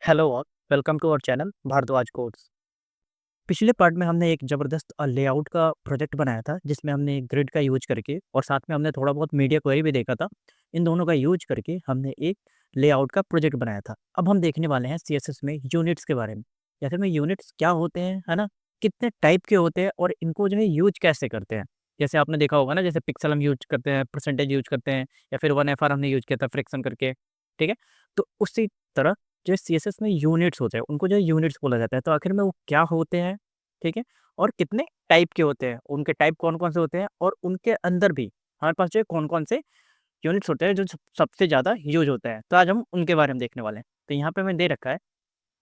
Hello और welcome to our channel Bharadwaj codes. पिछले part में हमने एक ज़बरदस्त लेआउट का प्रोजेक्ट बनाया था जिसमें हमने ग्रिड का यूज करके और साथ में हमने थोड़ा बहुत मीडिया क्वेरी भी देखा था। इन दोनों का यूज करके हमने एक लेआउट का प्रोजेक्ट बनाया था। अब हम देखने वाले हैं सीएसएस में यूनिट्स के बारे में। जैसे में यूनिट्स क्या होते हैं, है ना? कितने टाइप के होते हैं और इनको जो है यूज कैसे करते हैं। जैसे आपने देखा होगा ना, जैसे पिक्सल हम यूज करते हैं, परसेंटेज यूज करते हैं या फिर 1FR हमने यूज किया था फ्रैक्शन करके, ठीक है? तो उसी तरह जो सीएसएस में यूनिट्स होते हैं, उनको जो है यूनिट्स बोला जाता है। तो आखिर में वो क्या होते हैं, ठीक है? और कितने टाइप के होते हैं, उनके टाइप कौन-कौन से होते हैं और उनके अंदर भी हमारे पास जो है कौन-कौन से यूनिट्स होते हैं जो सबसे ज़्यादा यूज़ होते हैं। तो आज हम उनके बारे में देखने वाले हैं। तो यहाँ पे मैंने दे रखा है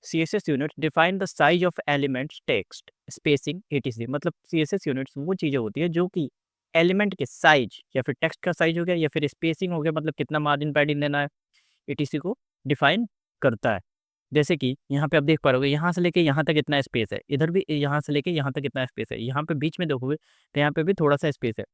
CSS units define the size of elements, text, spacing etc. मतलब सीएसएस यूनिट्स वो चीज़ें होती है जो कि एलिमेंट के साइज़ या फिर टेक्स्ट का साइज़ हो गया या फिर स्पेसिंग हो गया, मतलब कितना मार्जिन पैडिंग देना है, एटीसी को डिफाइन करता है। जैसे कि यहाँ पे आप देख पा रहे होगे, यहाँ से लेके यहाँ तक इतना स्पेस है, इधर भी यहाँ से लेके यहाँ तक इतना स्पेस है, यहाँ पे बीच में देखोगे तो यहाँ पे भी थोड़ा-सा स्पेस है,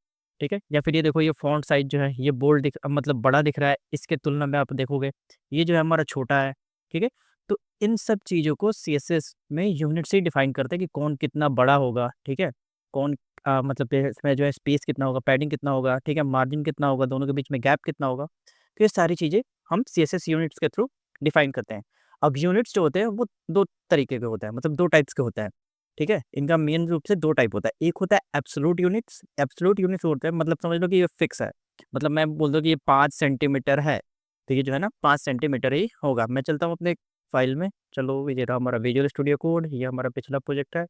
ठीक है? या फिर ये देखो, ये फ़ॉन्ट साइज़ जो है ये बोल्ड मतलब बड़ा दिख रहा है, इसके तुलना में आप देखोगे ये जो है हमारा छोटा है, ठीक है? तो इन सब चीज़ों को सीएसएस में यूनिट से ही डिफाइन करते हैं कि कौन कितना बड़ा होगा, ठीक है? कौन मतलब इसमें जो है स्पेस कितना होगा, पैडिंग कितना होगा, ठीक है? मार्जिन कितना होगा, दोनों के बीच में गैप कितना होगा। तो ये सारी चीज़ें हम सीएसएस यूनिट्स के थ्रू डिफाइन करते हैं। अब यूनिट्स जो होते हैं वो 2 तरीके के होते हैं, मतलब 2 टाइप्स के होते हैं, ठीक है? इनका मेन रूप से 2 टाइप होता है। एक होता है एब्सोल्यूट यूनिट्स होते हैं, मतलब समझ लो कि ये फिक्स है। मतलब मैं बोल दूँ कि ये 5 सेंटीमीटर है, तो ये जो है ना 5 सेंटीमीटर ही होगा। मैं चलता हूँ अपने फ़ाइल में, चलो ये रहा हमारा विजुअल स्टूडियो कोड, ये हमारा पिछला प्रोजेक्ट है।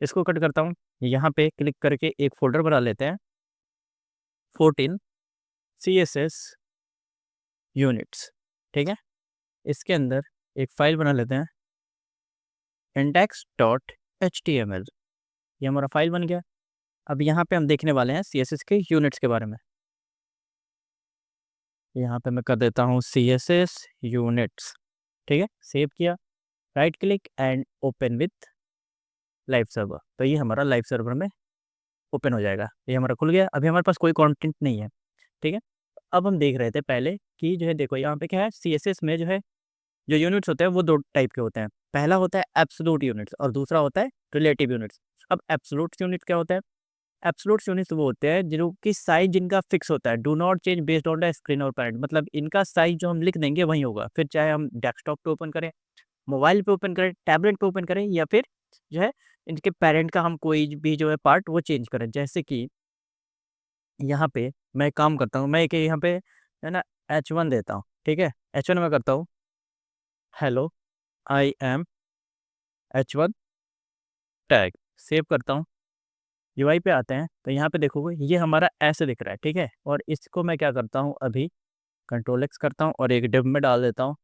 इसको कट करता हूँ, यहाँ पे क्लिक करके एक फ़ोल्डर बना लेते हैं, 14 सीएसएस यूनिट्स, ठीक है? इसके अंदर एक फ़ाइल बना लेते हैं, index.html। ये हमारा फ़ाइल बन गया। अब यहाँ पे हम देखने वाले हैं सीएसएस के यूनिट्स के बारे में। यहाँ पे मैं कर देता हूँ सीएसएस यूनिट्स, ठीक है? सेव किया, right click and open with live server. तो ये हमारा लाइव सर्वर में ओपन हो जाएगा। ये हमारा खुल गया। अभी हमारे पास कोई कंटेंट नहीं है, ठीक है? अब हम देख रहे थे पहले कि जो है देखो यहाँ पे क्या है, सीएसएस में जो है जो यूनिट्स होते हैं वो 2 टाइप के होते हैं। पहला होता है एब्सोल्यूट यूनिट्स और दूसरा होता है रिलेटिव यूनिट्स। अब एब्सोल्यूट यूनिट क्या होता है? एब्सोल्यूट यूनिट्स वो होते हैं जिनकी साइज़ जिनका फिक्स होता है, do not change based on the screen और पैरेंट। मतलब इनका साइज़ जो हम लिख देंगे वही होगा। फिर चाहे हम डेस्कटॉप पे ओपन करें, मोबाइल पे ओपन करें, टैबलेट पे ओपन करें या फिर जो है इनके पैरेंट का हम कोई भी जो है पार्ट वो चेंज करें। जैसे कि यहाँ पे मैं एक काम करता हूँ, मैं एक यहाँ पे है ना H1 देता हूँ, ठीक है? H1 में करता हूँ hello I am H1 tag, save करता हूँ। यूआई पे आते हैं तो यहाँ पे देखोगे ये हमारा ऐसे दिख रहा है, ठीक है? और इसको मैं क्या करता हूँ अभी कंट्रोल एक्स करता हूँ और एक डिव में डाल देता हूँ,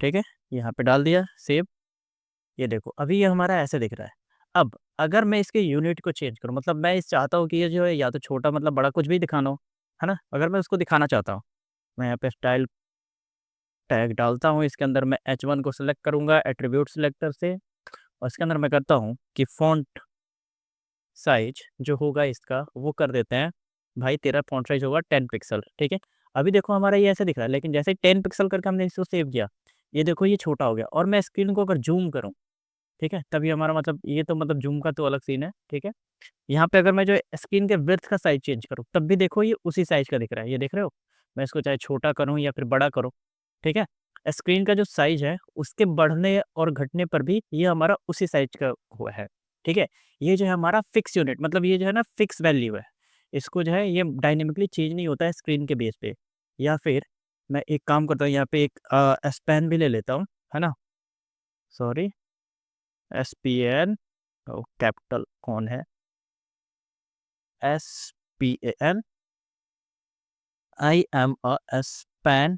ठीक है? यहाँ पे डाल दिया, सेव। ये देखो अभी ये हमारा ऐसे दिख रहा है। अब अगर मैं इसके यूनिट को चेंज करूँ, मतलब मैं इस चाहता हूँ कि ये जो है या तो छोटा मतलब बड़ा कुछ भी दिखाना हो, है ना? अगर मैं उसको दिखाना चाहता हूँ, मैं यहाँ पे स्टाइल टैग डालता हूँ, इसके अंदर मैं H1 को सिलेक्ट करूँगा एट्रीब्यूट सिलेक्टर से और इसके अंदर मैं करता हूँ कि फ़ॉन्ट साइज़ जो होगा इसका वो कर देते हैं, भाई तेरा फ़ॉन्ट साइज़ होगा 10 पिक्सल, ठीक है? अभी देखो हमारा ये ऐसे दिख रहा है, लेकिन जैसे ही 10 पिक्सल करके हमने इसको सेव किया, ये देखो ये छोटा हो गया और मैं स्क्रीन को अगर ज़ूम करूँ, ठीक है? तभी हमारा मतलब ये तो मतलब ज़ूम का तो अलग सीन है, ठीक है? यहाँ पे अगर मैं जो है स्क्रीन के विड्थ का साइज़ चेंज करूँ, तब भी देखो ये उसी साइज़ का दिख रहा है, ये देख रहे हो? मैं इसको चाहे छोटा करूँ या फिर बड़ा करूँ, ठीक है? स्क्रीन का जो साइज़ है, उसके बढ़ने और घटने पर भी ये हमारा उसी साइज़ का हुआ है, ठीक है? ये जो है हमारा फिक्स यूनिट, मतलब ये जो है ना फिक्स वैल्यू है। इसको जो है ये डायनामिकली चेंज नहीं होता है स्क्रीन के बेस पे। या फिर मैं एक काम करता हूँ, यहाँ पे एक स्पैन भी ले लेता हूँ, है ना? सॉरी, एसपीएन कैपिटल कौन है? ESPN I am span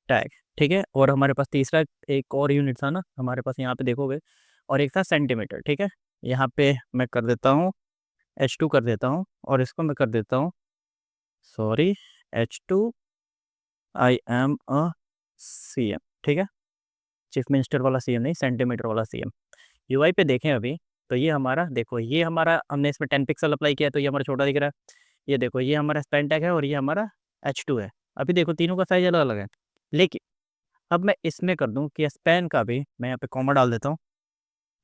tag, ठीक है? और हमारे पास तीसरा एक और यूनिट था ना, हमारे पास यहाँ पे देखोगे और एक था सेंटीमीटर, ठीक है? यहाँ पे मैं कर देता हूँ H2 कर देता हूँ और इसको मैं कर देता हूँ sorry H2 I am CM, ठीक है? चीफ मिनिस्टर वाला सीएम नहीं, सेंटीमीटर वाला सीएम। यूआई पे देखें अभी, तो ये हमारा देखो, ये हमारा हमने इसमें 10 पिक्सल अप्लाई किया है तो ये हमारा छोटा दिख रहा है। ये देखो ये हमारा स्पैन टैग है और ये हमारा H2 है। अभी देखो तीनों का साइज़ अलग-अलग है। लेकिन अब मैं इसमें कर दूं कि स्पैन का भी मैं यहाँ पे कॉमा डाल देता हूँ,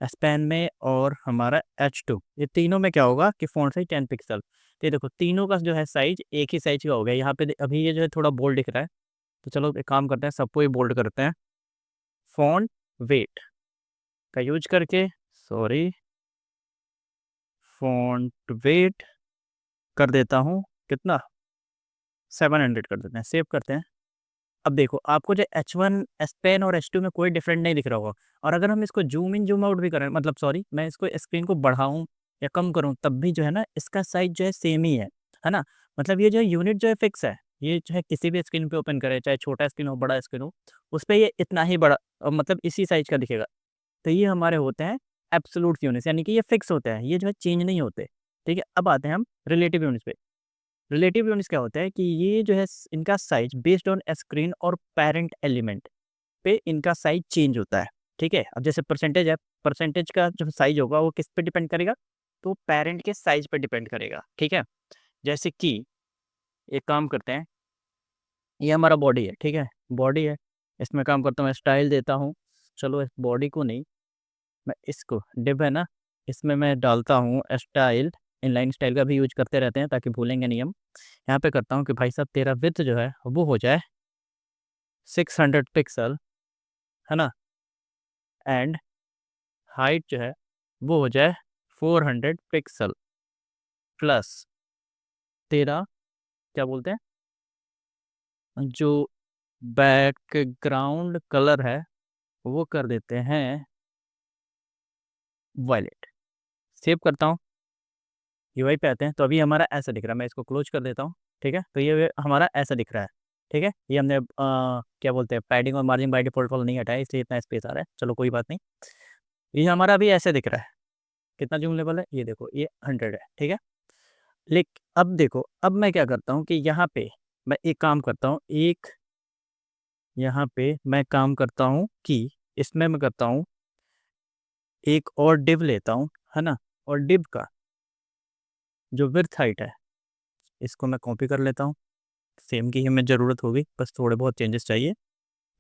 स्पैन में और हमारा H2, ये तीनों में क्या होगा कि फॉन्ट साइज 10 पिक्सल। तो ये देखो तीनों का जो है साइज एक ही साइज का हो गया। यहाँ पे अभी ये जो है थोड़ा बोल्ड दिख रहा है, तो चलो एक काम करते हैं, सबको ही बोल्ड करते हैं। फॉन्ट वेट का यूज करके, सॉरी, फॉन्ट वेट कर देता हूँ कितना, 700 कर देते हैं, सेव करते हैं। अब देखो आपको जो H1 स्पेन और H2 में कोई डिफरेंट नहीं दिख रहा होगा। और अगर हम इसको जूम इन जूम आउट भी करें, मतलब सॉरी मैं इसको स्क्रीन को बढ़ाऊं या कम करूं, तब भी जो है ना इसका साइज जो है सेम ही है ना। मतलब ये जो यूनिट जो है फिक्स है, ये जो है किसी भी स्क्रीन पे ओपन करें, चाहे छोटा स्क्रीन हो बड़ा स्क्रीन हो, उस पर ये इतना ही बड़ा मतलब इसी साइज का दिखेगा। तो ये हमारे होते हैं एब्सोल्यूट यूनिट्स, यानी कि ये फिक्स होते हैं, ये जो है चेंज नहीं होते। ठीक है, अब आते हैं हम रिलेटिव यूनिट्स पे। रिलेटिव यूनिट्स क्या होता है कि ये जो है इनका साइज बेस्ड ऑन स्क्रीन और पेरेंट एलिमेंट पे इनका साइज चेंज होता है। ठीक है, अब जैसे परसेंटेज है, परसेंटेज का जो साइज होगा वो किस पे डिपेंड करेगा, तो पेरेंट के साइज पे डिपेंड करेगा। ठीक है, जैसे कि एक काम करते हैं, ये हमारा बॉडी है, ठीक है, बॉडी है, इसमें काम करता हूँ, स्टाइल देता हूँ। चलो इस बॉडी को नहीं, मैं इसको डिव है ना, इसमें मैं डालता हूँ स्टाइल। इनलाइन स्टाइल का भी यूज करते रहते हैं ताकि भूलेंगे नहीं हम। यहाँ पे करता हूँ कि भाई साहब तेरा विड्थ जो है वो हो जाए 600 पिक्सल, है ना, एंड हाइट जो है वो हो जाए 400 पिक्सल, प्लस तेरा क्या बोलते हैं, जो बैकग्राउंड कलर है वो कर देते हैं वायलेट। सेव करता हूँ, यूआई पे आते हैं, तो अभी हमारा ऐसा दिख रहा है। मैं इसको क्लोज कर देता हूँ। ठीक है, तो ये हमारा ऐसा दिख रहा है। ठीक है, ये हमने क्या बोलते हैं, पैडिंग और मार्जिन बाय डिफॉल्ट वाला नहीं हटाया, इसलिए इतना स्पेस आ रहा है। चलो कोई बात नहीं, ये हमारा अभी ऐसे दिख रहा है। कितना जूम लेवल है, ये देखो ये 100 है। ठीक है, लेकिन अब देखो, अब मैं क्या करता हूँ कि यहाँ पे मैं एक काम करता हूँ, एक यहाँ पे मैं काम करता हूँ कि इसमें मैं करता हूँ एक और डिव लेता हूँ, है ना, और डिव का जो विड्थ हाइट है इसको मैं कॉपी कर लेता हूँ। सेम की हमें ज़रूरत होगी, बस थोड़े बहुत चेंजेस चाहिए।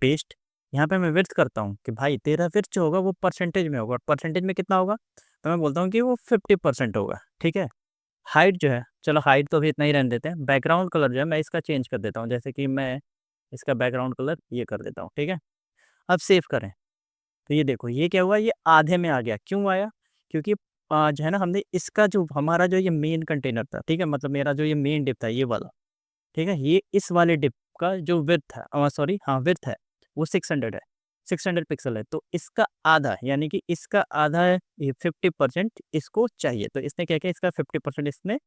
पेस्ट, यहाँ पे मैं विड्थ करता हूँ कि भाई तेरा विड्थ जो होगा वो परसेंटेज में होगा। परसेंटेज में कितना होगा, तो मैं बोलता हूँ कि वो 50% होगा। ठीक है, हाइट जो है, चलो हाइट तो अभी इतना ही रहने देते हैं। बैकग्राउंड कलर जो है मैं इसका चेंज कर देता हूँ, जैसे कि मैं इसका बैकग्राउंड कलर ये कर देता हूँ। ठीक है, अब सेव करें, तो ये देखो ये क्या हुआ, ये आधे में आ गया। क्यों आया, क्योंकि जो है ना हमने इसका जो हमारा जो ये मेन कंटेनर था, ठीक है, मतलब मेरा जो ये मेन डिप था ये वाला, ठीक है, ये इस वाले डिप का जो विड्थ है, सॉरी हाँ विड्थ है, वो 600 है, 600 पिक्सल है। तो इसका आधा, यानी कि इसका आधा है, ये 50% इसको चाहिए। तो इसने क्या किया, इसका 50% इसने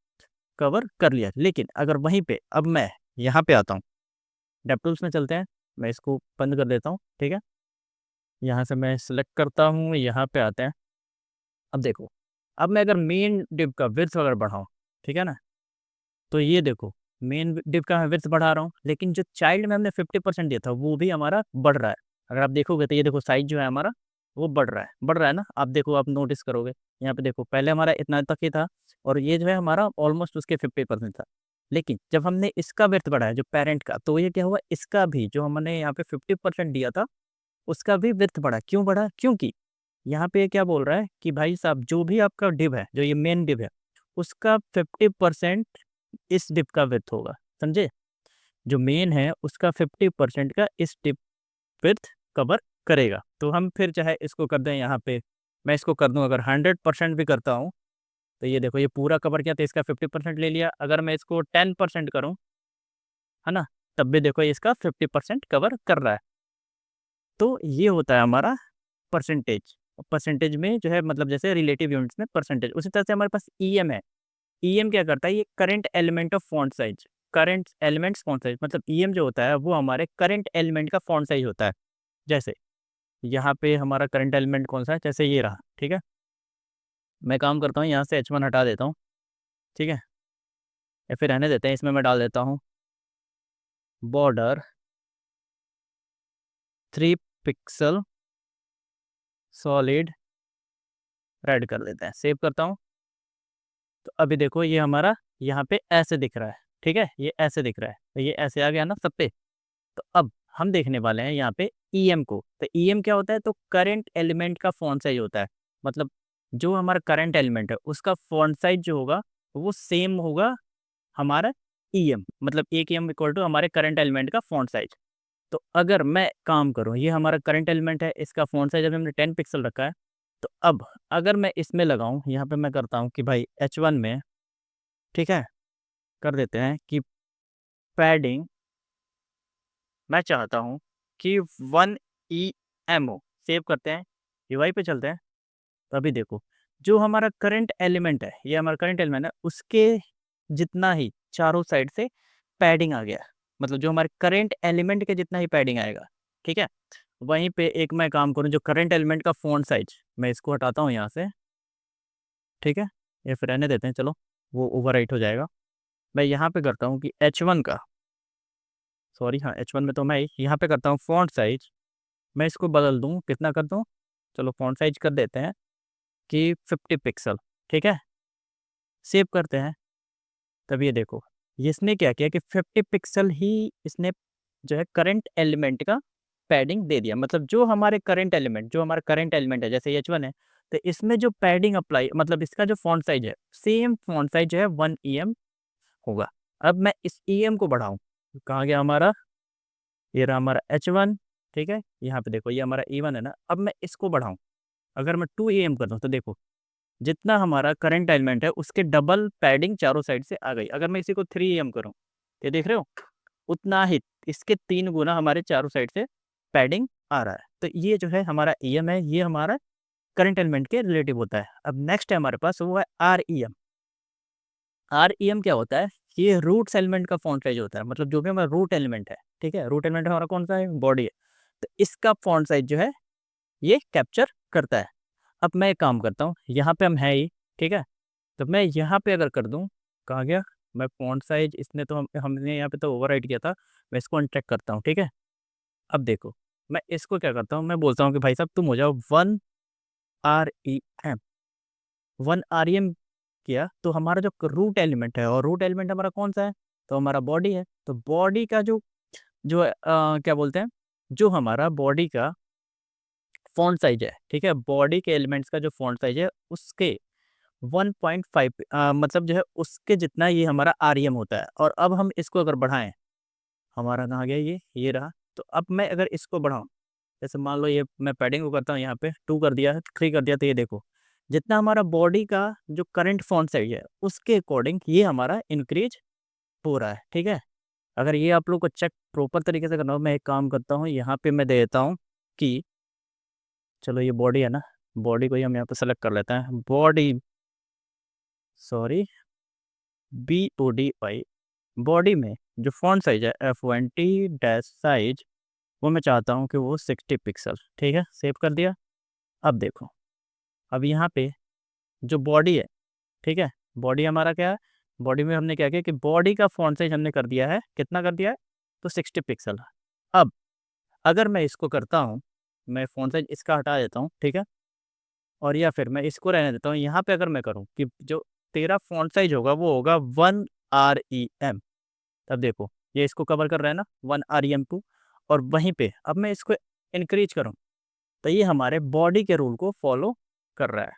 कवर कर लिया। लेकिन अगर वहीं पे अब मैं यहाँ पे आता हूँ, डेप्टूल्स में चलते हैं, मैं इसको बंद कर देता हूँ। ठीक है, यहाँ से मैं सिलेक्ट करता हूँ, यहाँ पे आते हैं। अब देखो, अब मैं अगर मेन डिव का विड्थ अगर बढ़ाऊँ, ठीक है ना, तो ये देखो मेन डिव का मैं विड्थ बढ़ा रहा हूँ, लेकिन जो चाइल्ड में हमने 50% दिया था वो भी हमारा बढ़ रहा है। अगर आप देखोगे तो ये देखो साइज जो है हमारा वो बढ़ रहा है ना। आप देखो, आप नोटिस करोगे, यहाँ पे देखो पहले हमारा इतना तक ही था और ये जो है हमारा ऑलमोस्ट उसके 50% था। लेकिन जब हमने इसका विड्थ बढ़ाया जो पेरेंट का, तो ये क्या हुआ, इसका भी जो हमने यहाँ पे 50% दिया था उसका भी विड्थ बढ़ा। क्यों बढ़ा, क्योंकि यहाँ पे क्या बोल रहा है कि भाई साहब जो भी आपका डिव है, जो ये मेन डिव है, उसका 50% इस डिव का विड्थ होगा। समझे, जो मेन है उसका 50% का इस डिव विड्थ कवर करेगा। तो हम फिर चाहे इसको कर दें, यहाँ पे मैं इसको कर दूं, अगर 100% भी करता हूँ, तो ये देखो ये पूरा कवर किया, तो इसका 50% ले लिया। अगर मैं इसको 10% करूँ, है ना, तब भी देखो इसका 50% कवर कर रहा है। तो ये होता है हमारा परसेंटेज। परसेंटेज में जो है, मतलब जैसे रिलेटिव यूनिट्स में परसेंटेज, उसी तरह से हमारे पास ईएम है। ईएम क्या करता है, ये current element of font size, current elements font size, मतलब ईएम जो होता है वो हमारे करंट एलिमेंट का फॉन्ट साइज होता है। जैसे यहाँ पे हमारा करंट एलिमेंट कौन सा है, जैसे ये रहा। ठीक है, मैं काम करता हूँ, यहाँ से H1 हटा देता हूँ। ठीक है, या फिर रहने देते हैं, इसमें मैं डाल देता हूँ बॉर्डर 3 पिक्सल सॉलिड रेड कर देते हैं। सेव करता हूँ, तो अभी देखो ये हमारा यहाँ पे ऐसे दिख रहा है। ठीक है, ये ऐसे दिख रहा है, तो ये ऐसे आ गया ना सब पे। तो अब हम देखने वाले हैं यहाँ पे ईएम को। तो ईएम क्या होता है, तो करंट एलिमेंट का फॉन्ट साइज होता है। मतलब जो हमारा करंट एलिमेंट है उसका फॉन्ट साइज जो होगा वो सेम होगा हमारा ईएम, मतलब एक ईएम इक्वल टू हमारे करंट एलिमेंट का फॉन्ट साइज। तो अगर मैं काम करूँ, ये हमारा करंट एलिमेंट है, इसका फॉन्ट साइज अभी हमने 10 पिक्सल रखा है। तो अब अगर मैं इसमें लगाऊँ, यहाँ पे मैं करता हूँ कि भाई H1 में, ठीक है, कर देते हैं कि पैडिंग मैं चाहता हूँ कि 1 EM हो। सेव करते हैं, UI पे चलते हैं। तो अभी देखो, जो हमारा करंट एलिमेंट है, ये हमारा करंट एलिमेंट है, उसके जितना ही चारों साइड से पैडिंग आ गया। मतलब जो हमारे करंट एलिमेंट के जितना ही पैडिंग आएगा, ठीक है। वहीं पे एक मैं काम करूँ, जो करंट एलिमेंट का फ़ॉन्ट साइज, मैं इसको हटाता हूँ यहाँ से, ठीक है, या फिर रहने देते हैं, चलो वो ओवरराइट हो जाएगा। मैं यहाँ पे करता हूँ कि H1 का, सॉरी हाँ, H1 में तो मैं यहाँ पे करता हूँ फ़ॉन्ट साइज, मैं इसको बदल दूँ, कितना कर दूँ, चलो फ़ॉन्ट साइज कर देते हैं कि 50 पिक्सल, ठीक है। सेव करते हैं। तब ये देखो, ये इसने क्या किया कि 50 पिक्सल ही इसने जो है करंट एलिमेंट का पैडिंग दे दिया। मतलब जो हमारे करंट एलिमेंट, जो हमारा करंट एलिमेंट है, जैसे H1 है, तो इसमें जो पैडिंग अप्लाई, मतलब इसका जो फॉन्ट साइज है, सेम फॉन्ट साइज जो है 1 EM होगा। अब मैं इस EM को बढ़ाऊँ, कहाँ गया हमारा, ये रहा हमारा H1, ठीक है। यहाँ पे देखो, ये हमारा E1 है ना। अब मैं इसको बढ़ाऊँ, अगर मैं 2 EM कर दूँ, तो देखो जितना हमारा करंट एलिमेंट है उसके डबल पैडिंग चारों साइड से आ गई। अगर मैं इसी को 3 EM करूँ, ये देख रहे हो, उतना ही इसके 3 गुना हमारे चारों साइड से पैडिंग आ रहा है। तो ये जो है हमारा EM है, ये हमारा करंट एलिमेंट के रिलेटिव होता है। अब नेक्स्ट है हमारे पास, वो है REM। REM क्या होता है, ये रूट्स एलिमेंट का फॉन्ट साइज होता है। मतलब जो भी हमारा रूट एलिमेंट है, ठीक है, रूट एलिमेंट हमारा कौन सा है, बॉडी है, तो इसका फॉन्ट साइज जो है ये कैप्चर करता है। अब मैं एक काम करता हूँ, यहाँ पे हम है ही, ठीक है, तो मैं यहाँ पे अगर कर दूँ, कहाँ गया, मैं फ़ॉन्ट साइज़, इसने तो हमने यहाँ पे तो ओवरराइट किया था, मैं इसको अनचेक करता हूँ, ठीक है। अब देखो, मैं इसको क्या करता हूँ, मैं बोलता हूँ कि भाई साहब तुम हो जाओ 1 REM। 1 REM किया तो हमारा जो रूट एलिमेंट है, और रूट एलिमेंट हमारा कौन-सा है, तो हमारा बॉडी है। तो बॉडी का जो जो क्या बोलते हैं, जो हमारा बॉडी का फ़ॉन्ट साइज़ है, ठीक है, बॉडी के एलिमेंट्स का जो फ़ॉन्ट साइज़ है, उसके 1.5 मतलब जो है उसके जितना ये हमारा आरईएम होता है। और अब हम इसको अगर बढ़ाएँ, हमारा कहाँ गया ये रहा। तो अब मैं अगर इसको बढ़ाऊँ, जैसे मान लो ये मैं पैडिंग को करता हूँ यहाँ पे 2 कर दिया, 3 कर दिया, तो ये देखो, जितना हमारा बॉडी का जो करंट फ़ॉन्ट साइज़ है, उसके अकॉर्डिंग ये हमारा इंक्रीज़ हो रहा है, ठीक है। अगर ये आप लोग को चेक प्रॉपर तरीके से करना हो, मैं एक काम करता हूँ, यहाँ पे मैं दे देता हूँ कि चलो ये बॉडी है ना, बॉडी को ही हम यहाँ पे सेलेक्ट कर लेते हैं। बॉडी, सॉरी, BODY, बॉडी में जो फ़ॉन्ट साइज़ है F20 डैश साइज़, वो मैं चाहता हूँ कि वो 60 पिक्सल, ठीक है, सेव कर दिया। अब देखो, अब यहाँ पे जो बॉडी है, ठीक है, बॉडी हमारा क्या है, बॉडी में हमने क्या किया कि बॉडी का फ़ॉन्ट साइज़ हमने कर दिया है, कितना कर दिया है, तो 60 पिक्सल। अब अगर मैं इसको करता हूँ, मैं फ़ॉन्ट साइज़ इसका हटा देता हूँ, ठीक है, और या फिर मैं इसको रहने देता हूँ। यहाँ पे अगर मैं करूँ कि जो तेरा फ़ॉन्ट साइज़ होगा वो होगा 1 REM। तब देखो, ये इसको कवर कर रहा है ना, 1 REM2। और वहीं पे अब मैं इसको इंक्रीज़ करूँ, तो ये हमारे बॉडी के रूल को फ़ॉलो कर रहा है।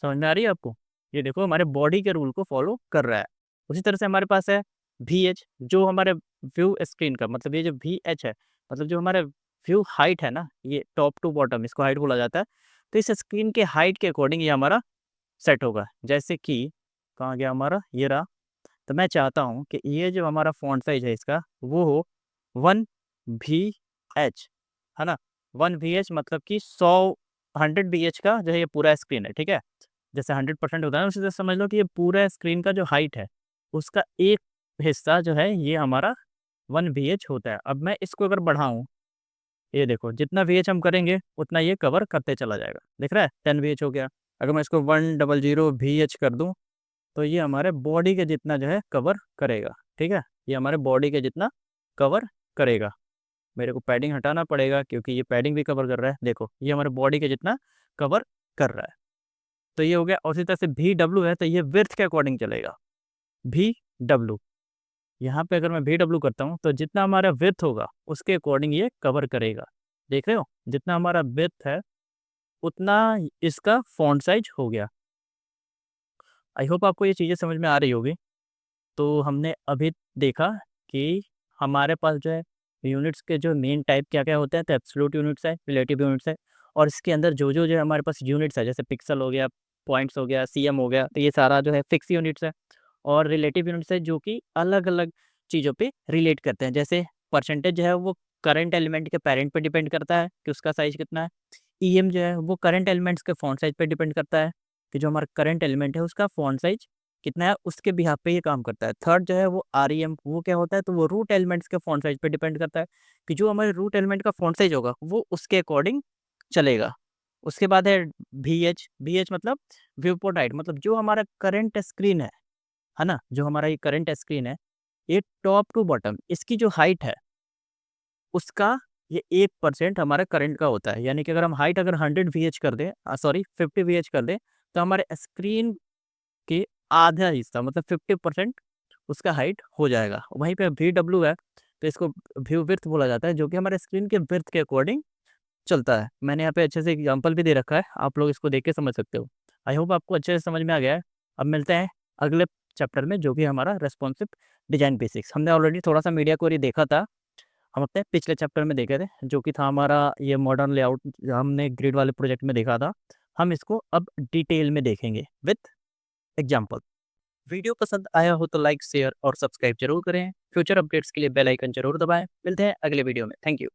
समझ में आ रही है आपको? ये देखो हमारे बॉडी के रूल को फ़ॉलो कर रहा है। उसी तरह से हमारे पास है VH, जो हमारे व्यू स्क्रीन का, मतलब ये जो VH है, मतलब जो हमारा व्यू हाइट है ना, ये टॉप टू बॉटम इसको हाइट बोला जाता है। तो इस स्क्रीन के हाइट के अकॉर्डिंग ये हमारा सेट होगा। जैसे कि कहाँ गया हमारा, ये रहा। तो मैं चाहता हूँ कि ये जो हमारा फ़ॉन्ट साइज़ है इसका, वो हो 1 VH, है ना? 1 VH मतलब कि 100 VH का जो है ये पूरा स्क्रीन है, ठीक है? जैसे 100% होता है ना, उसी तरह समझ लो कि ये पूरा स्क्रीन का जो हाइट है, उसका एक हिस्सा जो है ये हमारा 1 VH होता है। अब मैं इसको अगर बढ़ाऊँ, ये देखो जितना VH हम करेंगे उतना ये कवर करते चला जाएगा। दिख रहा है? 10 VH हो गया। अगर मैं इसको 100 VH कर दूँ, तो ये हमारे बॉडी के जितना जो है कवर करेगा, ठीक है? ये हमारे बॉडी के जितना कवर करेगा। मेरे को पैडिंग हटाना पड़ेगा क्योंकि ये पैडिंग भी कवर कर रहा है। देखो, ये हमारे बॉडी के जितना कवर कर रहा है। तो ये हो गया। और उसी तरह से VW है, तो ये विड्थ के अकॉर्डिंग चलेगा। VW, यहाँ पे अगर मैं VW करता हूँ, तो जितना हमारा विड्थ होगा उसके अकॉर्डिंग ये कवर करेगा। देख रहे हो, जितना हमारा विड्थ है उतना इसका फॉन्ट साइज हो गया। आई होप आपको ये चीज़ें समझ में आ रही होगी। तो हमने अभी देखा कि हमारे पास जो है यूनिट्स के जो मेन टाइप क्या-क्या होते हैं, तो एब्सोल्यूट यूनिट्स है, रिलेटिव यूनिट्स है, और इसके अंदर जो है हमारे पास यूनिट्स है, जैसे पिक्सल हो गया, पॉइंट्स हो गया, सीएम हो गया, तो ये सारा जो है फिक्स यूनिट्स है। और रिलेटिव यूनिट्स है जो कि अलग-अलग चीज़ों पे रिलेट करते हैं। जैसे परसेंटेज जो है वो करंट एलिमेंट के पैरेंट पे डिपेंड करता है कि उसका साइज़ कितना है। ईएम जो है वो करंट एलिमेंट्स के फॉन्ट साइज़ पे डिपेंड करता है कि जो हमारा करंट एलिमेंट है उसका फॉन्ट साइज़ कितना है, उसके बिहाफ़ पे ये काम करता है। थर्ड जो है वो आरईएम, वो क्या होता है, तो वो रूट एलिमेंट्स के फॉन्ट साइज़ पे डिपेंड करता है कि जो हमारे रूट एलिमेंट का फॉन्ट साइज़ होगा वो उसके अकॉर्डिंग चलेगा। उसके बाद है वीएच, वीएच मतलब व्यू पोर्ट हाइट, मतलब जो हमारा करंट स्क्रीन है ना? जो हमारा ये करंट स्क्रीन है, ये टॉप टू बॉटम इसकी जो हाइट है, उसका ये 1% हमारा करंट का होता है। यानी कि अगर हम हाइट अगर 100 वीएच कर दें, सॉरी 50 वीएच कर दें, तो हमारे स्क्रीन के आधा हिस्सा मतलब 50% उसका हाइट हो जाएगा। वहीं पे वीडब्ल्यू है, तो इसको व्यू विड्थ बोला जाता है, जो कि हमारे स्क्रीन के विड्थ के अकॉर्डिंग चलता है। मैंने यहाँ पे अच्छे से एग्ज़ाम्पल भी दे रखा है, आप लोग इसको देख के समझ सकते हो। आई होप आपको अच्छे से समझ में आ गया है। अब मिलते हैं अगले चैप्टर में, जो कि हमारा रेस्पॉन्सिव डिज़ाइन बेसिक्स। हमने ऑलरेडी थोड़ा-सा मीडिया क्वेरी देखा था, हम अपने पिछले चैप्टर में देखे थे, जो कि था हमारा ये मॉडर्न लेआउट, हमने ग्रिड वाले प्रोजेक्ट में देखा था। हम इसको अब डिटेल में देखेंगे विथ एग्ज़ाम्पल। वीडियो पसंद आया हो तो लाइक, शेयर और सब्सक्राइब ज़रूर करें। फ्यूचर अपडेट्स के लिए बेल आइकन ज़रूर दबाएँ। मिलते हैं अगले वीडियो में। Thank you.